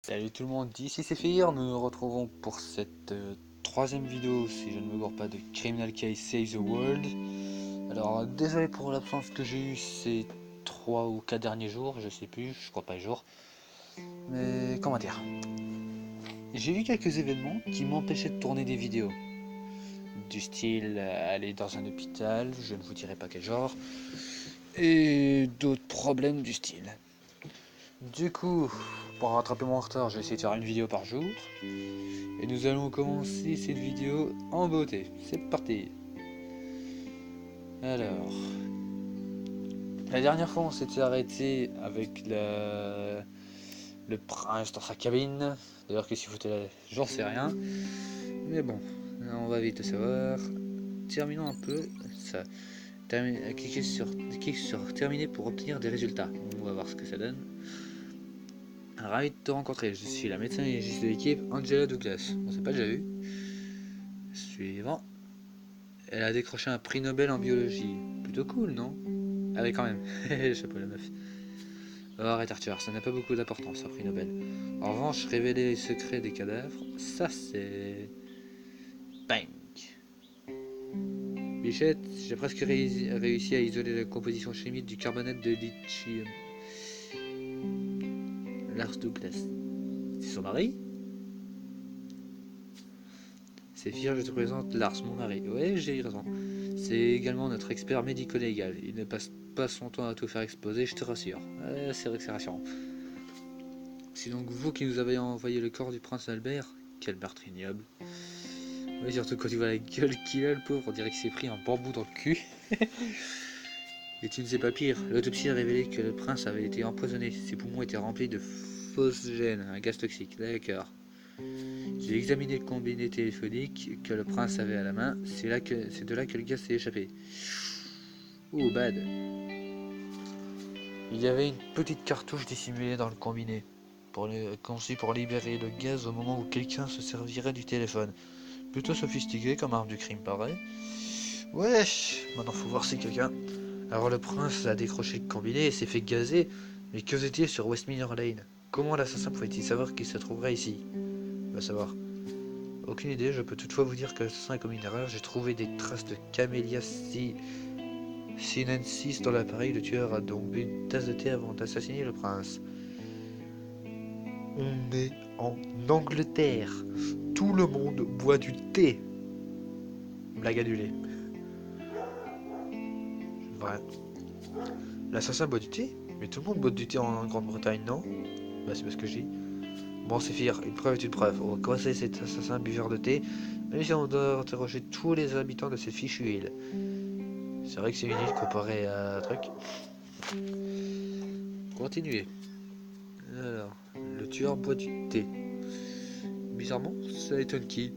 Salut tout le monde, ici c'est Fir, nous nous retrouvons pour cette troisième vidéo, si je ne me gourre pas, de Criminal Case Save the World. Alors désolé pour l'absence que j'ai eue ces 3 ou 4 derniers jours, je sais plus, je crois pas les jours. Mais comment dire, j'ai eu quelques événements qui m'empêchaient de tourner des vidéos. Du style aller dans un hôpital, je ne vous dirai pas quel genre, et d'autres problèmes du style. Du coup, pour rattraper mon retard, je vais essayer de faire une vidéo par jour. Et nous allons commencer cette vidéo en beauté. C'est parti. Alors, la dernière fois on s'était arrêté avec le prince dans sa cabine. D'ailleurs qu'est-ce qu'il foutait là, j'en sais rien. Mais bon, on va vite le savoir. Terminons un peu ça. Cliquez sur terminer pour obtenir des résultats. On va voir ce que ça donne. Ravi de te rencontrer, je suis la médecin légiste de l'équipe, Angela Douglas. On s'est pas déjà vu. Suivant. Elle a décroché un prix Nobel en biologie. Plutôt cool, non? Ah oui, quand même. Chapeau la meuf. Oh, arrête Arthur, ça n'a pas beaucoup d'importance, un prix Nobel. En revanche, révéler les secrets des cadavres, ça c'est... Bang. Bichette, j'ai presque réussi à isoler la composition chimique du carbonate de lithium. Lars Douglas. C'est son mari? C'est fier, je te présente Lars, mon mari. Ouais, j'ai raison. C'est également notre expert médico-légal. Il ne passe pas son temps à tout faire exploser, je te rassure. C'est vrai que c'est rassurant. C'est donc vous qui nous avez envoyé le corps du prince Albert? Quel meurtre ignoble. Oui, surtout quand tu vois la gueule qu'il a, le pauvre, on dirait qu'il s'est pris un bambou dans le cul. Et tu ne sais pas pire, l'autopsie a révélé que le prince avait été empoisonné. Ses poumons étaient remplis de phosgène, un gaz toxique. D'accord. J'ai examiné le combiné téléphonique que le prince avait à la main. C'est de là que le gaz s'est échappé. Oh, bad. Il y avait une petite cartouche dissimulée dans le combiné, conçue pour libérer le gaz au moment où quelqu'un se servirait du téléphone. Plutôt sophistiqué comme arme du crime, pareil. Wesh, maintenant faut voir si quelqu'un... Alors le prince a décroché le combiné et s'est fait gazer, mais que faisait-il sur Westminster Lane? Comment l'assassin pouvait-il savoir qu'il se trouverait ici? Va savoir. Aucune idée, je peux toutefois vous dire que l'assassin a commis une erreur. J'ai trouvé des traces de Camellia sinensis dans l'appareil. Le tueur a donc bu une tasse de thé avant d'assassiner le prince. On est en Angleterre. Tout le monde boit du thé. Blague annulée. Vrai. L'assassin boit du thé? Mais tout le monde boit du thé en Grande-Bretagne, non? Bah c'est parce que je dis. Bon, c'est fier, une preuve est une preuve. On va commencer cet assassin buveur de thé, même si on doit interroger tous les habitants de cette fichue île. C'est vrai que c'est une île comparée à un truc. Continuez. Alors, le tueur boit du thé. Bizarrement, ça étonne qui?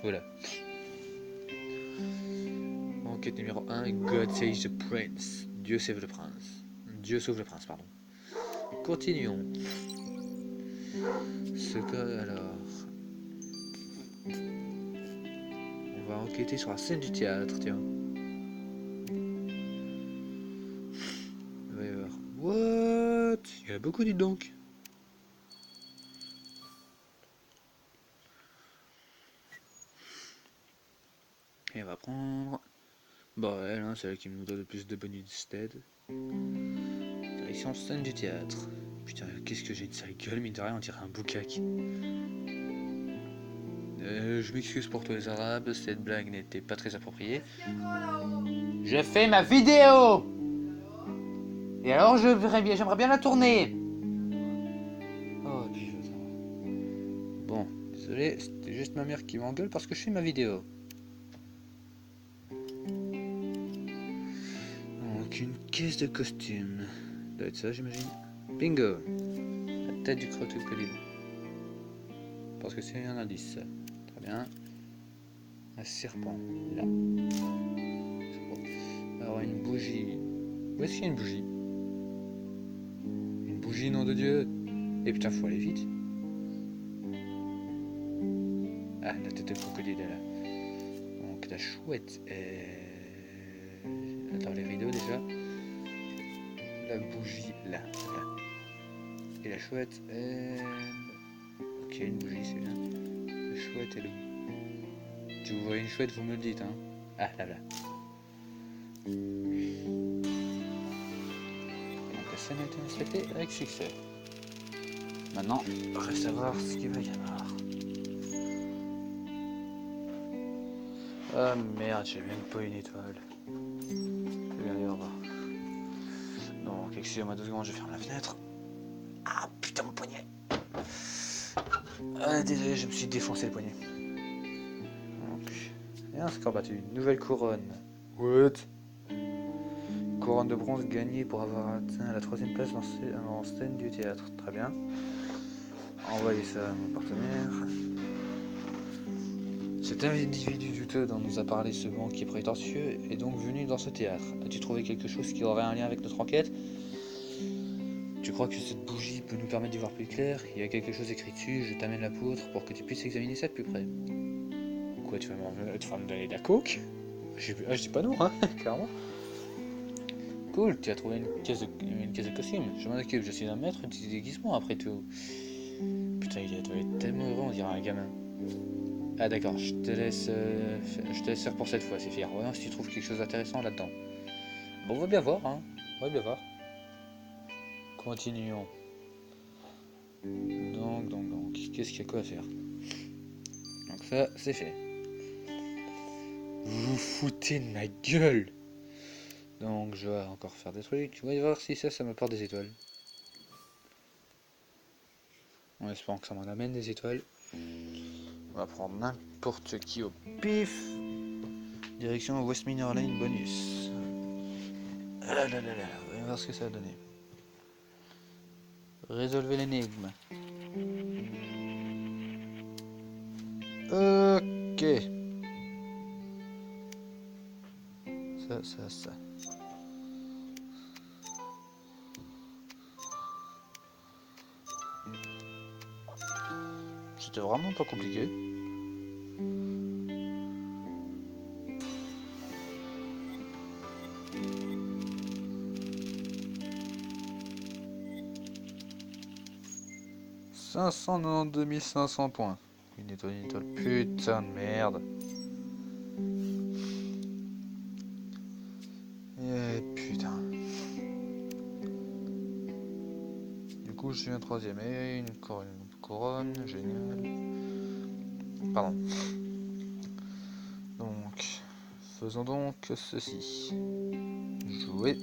Voilà. Enquête numéro 1, God Save the Prince. Dieu sauve le prince. Dieu sauve le prince, pardon. Continuons. Ce cas, alors... On va enquêter sur la scène du théâtre, tiens. Il va y avoir... What? Il y en a beaucoup, dites donc. Et on va prendre... Bon, elle, hein, c'est elle qui nous donne le plus de bonus d'aide. Direction scène du théâtre. Putain, qu'est-ce que j'ai de sale gueule, mine de rien, on dirait un boucaque. Je m'excuse pour tous les arabes, cette blague n'était pas très appropriée. Je fais ma vidéo! Et alors j'aimerais bien la tourner! Oh putain. Bon, désolé, c'était juste ma mère qui m'engueule parce que je fais ma vidéo. Donc une caisse de costume. Ça doit être ça j'imagine. Bingo! La tête du crocodile. Parce que c'est un indice ça. Très bien. Un serpent, là. Alors une bougie. Où est-ce qu'il y a une bougie? Une bougie, nom de Dieu! Et putain, faut aller vite. Ah, la tête de crocodile est là. Donc la chouette. Attends, les rideaux déjà. La bougie là, là. Et la chouette est... Ok, une bougie, c'est bien. La chouette et le... Si vous voyez une chouette, vous me le dites, hein. Ah, là, là. Donc la scène a été inspectée avec succès. Maintenant, reste à voir ce qu'il va y avoir. Ah merde, j'ai même pas une étoile. Je vais aller revoir. Donc, excusez-moi 2 secondes, je ferme la fenêtre. Ah putain, mon poignet. Ah, désolé, je me suis défoncé le poignet. Donc, et un score battu. Nouvelle couronne. What? Couronne de bronze gagnée pour avoir atteint la 3ème place en scène du théâtre. Très bien. Envoyez ça à mon partenaire. Cet individu douteux dont nous a parlé ce banquier prétentieux est donc venu dans ce théâtre. As-tu trouvé quelque chose qui aurait un lien avec notre enquête? Tu crois que cette bougie peut nous permettre d'y voir plus clair? Il y a quelque chose écrit dessus, je t'amène la poudre pour que tu puisses examiner ça de plus près. Quoi, tu vas me donner de la coke? Je dis pas non, hein, clairement. Cool, tu as trouvé une caisse de costume. Je m'en occupe, je suis un maître du déguisement après tout. Putain, il doit être tellement heureux, on dirait un gamin. Ah d'accord, je te laisse faire pour cette fois, c'est fier. Voyons si tu trouves quelque chose d'intéressant là-dedans. Bon, on va bien voir, hein. On va bien voir. Continuons. Donc, qu'est-ce qu'il y a quoi à faire? Donc ça, c'est fait. Vous vous foutez de ma gueule! Donc je vais encore faire des trucs. On va voir si ça m'apporte des étoiles. En espérant que ça m'en amène des étoiles. On va prendre n'importe qui au pif. Direction Westminster Lane bonus. Ah là là là là, on va voir ce que ça va donner. Résolvez l'énigme. Ok. Ça. C'était vraiment pas compliqué. « 592 500 points. Une étoile, putain de merde. Et putain. Du coup, je suis un 3ème. Et une couronne, génial. Pardon. Donc, faisons donc ceci. Jouer.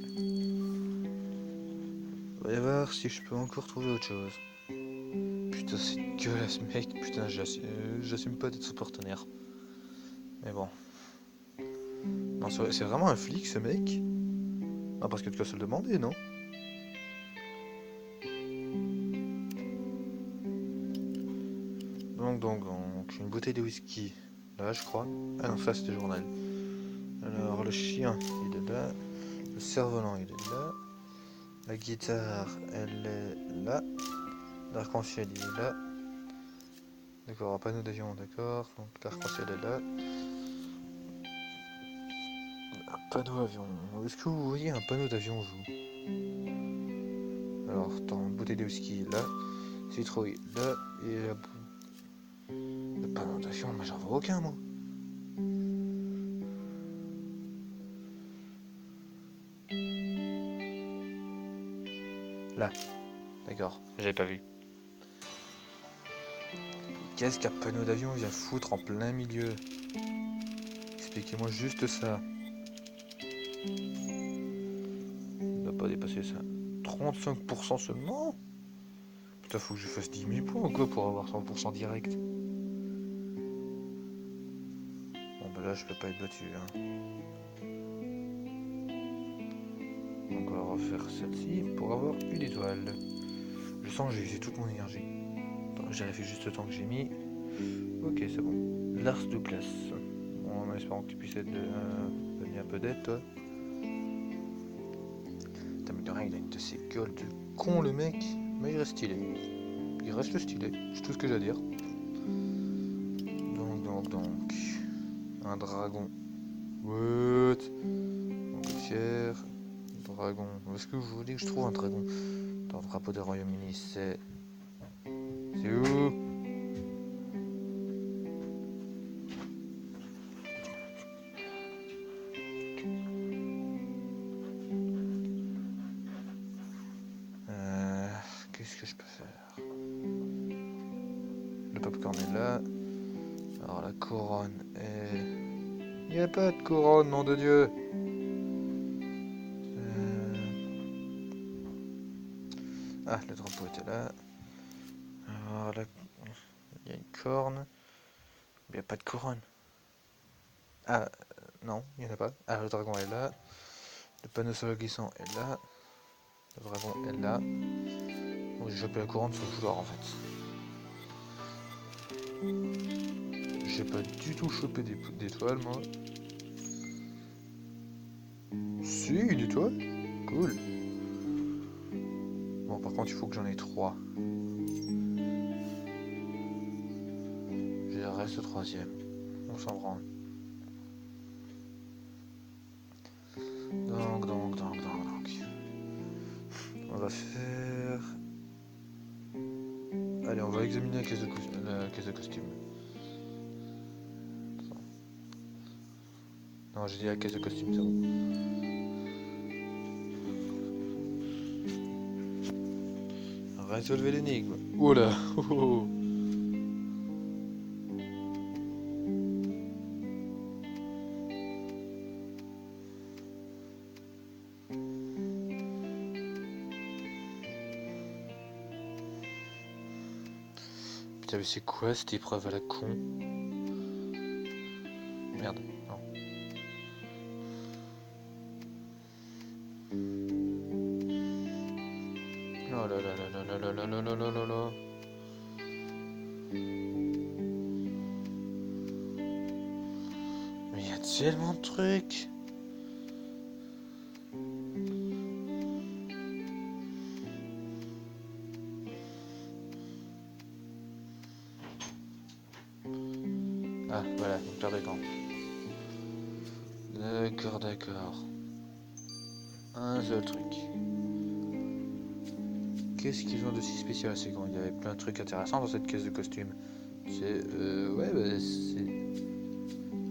On va voir si je peux encore trouver autre chose. Putain, c'est dégueulasse, mec. Putain, j'assume pas d'être son partenaire. Mais bon. Non, c'est vraiment un flic, ce mec? Ah, parce que tu dois se le demander, non? Donc, une bouteille de whisky. Là, je crois. Ah non, ça, c'était le journal. Alors, le chien, il est là. Le cerf-volant, il est là. La guitare, elle est là. L'arc-en-ciel, il est là. D'accord, un panneau d'avion, d'accord. Donc, l'arc-en-ciel est là. Un panneau avion. Est-ce que vous voyez un panneau d'avion, vous? Alors, attends, bouteille de whisky, là. Citrouille, là. Et le panneau d'avion, mais j'en vois aucun, moi. Là. D'accord, j'avais pas vu. Qu'est-ce qu'un panneau d'avion vient foutre en plein milieu? Expliquez-moi juste ça. Il ne doit pas dépasser ça. 35% seulement? Putain, faut que je fasse 10 000 points ou quoi pour avoir 100% direct? Bon, bah là, je peux pas être battu. Hein. Donc, on va refaire celle-ci pour avoir une étoile. Je sens que j'ai usé toute mon énergie. Attends, j'ai fait juste le temps que j'ai mis. Ok, c'est bon. Lars Douglas. Bon, en espérant que tu puisses donner un peu d'aide, toi. Putain, mais de rien, il a une de ses gueules de con, le mec. Mais il reste stylé. Il reste stylé, c'est tout ce que j'ai à dire. Donc. Un dragon. What? Donc, fier. Dragon. Est-ce que vous voulez que je trouve un dragon? Attends, drapeau des Royaumes-Unis, c'est... C'est où? Qu'est-ce que je peux faire? Le popcorn est là. Alors la couronne est... Il n'y a pas de couronne, nom de Dieu! Ah, le drapeau était là. Alors là, il y a une corne. Il n'y a pas de couronne. Ah, non, il n'y en a pas. Ah, le dragon est là. Le panneau solo glissant est là. Le dragon est là. Donc j'ai chopé la couronne sans le vouloir en fait. J'ai pas du tout chopé d'étoiles moi. Si, une étoile. Cool. Bon, par contre, il faut que j'en ai 3. J'ai reste le 3ème. On s'en branle. Donc. On va faire... Allez, on va examiner la caisse de costume. Non, j'ai dit la caisse de costume, c'est bon. Résolvez l'énigme. Oula. Oh. Putain, mais c'est quoi cette épreuve à la con? Merde, non. Oh là là là là là là là là là là là. Mais il y a tellement de trucs. Ah, voilà, une paire de gants. D'accord. Un seul truc. Qu'est-ce qu'ils ont de si spécial à ces gants? Il y avait plein de trucs intéressants dans cette caisse de costume. C'est... ouais, bah, c'est...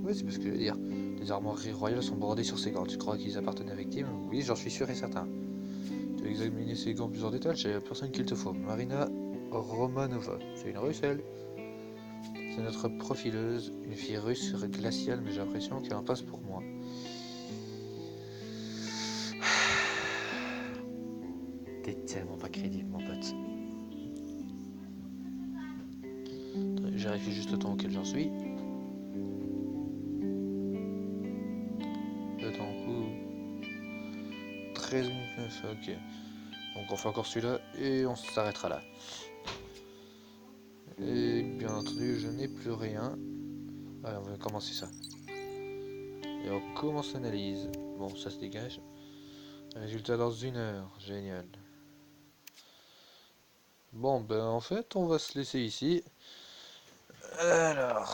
Ouais, c'est parce que je veux dire. Les armoiries royales sont bordées sur ces gants. Tu crois qu'ils appartenaient à Victime? Oui, j'en suis sûr et certain. Tu as examiné ces gants plus en détail, j'ai la personne qu'il te faut. Marina Romanova. C'est une russe, elle? C'est notre profileuse, une fille russe glaciale, mais j'ai l'impression qu'elle en passe pour moi. T'es tellement pas crédible, mon pote. Je vérifie juste le temps auquel j'en suis. Le temps, 13 minutes 9, ok. Donc on fait encore celui-là et on s'arrêtera là. Et bien entendu, je n'ai plus rien. Allez, on va commencer ça. Et on commence l'analyse. Bon, ça se dégage. Résultat dans 1 heure, génial. Bon, ben en fait, on va se laisser ici. Alors,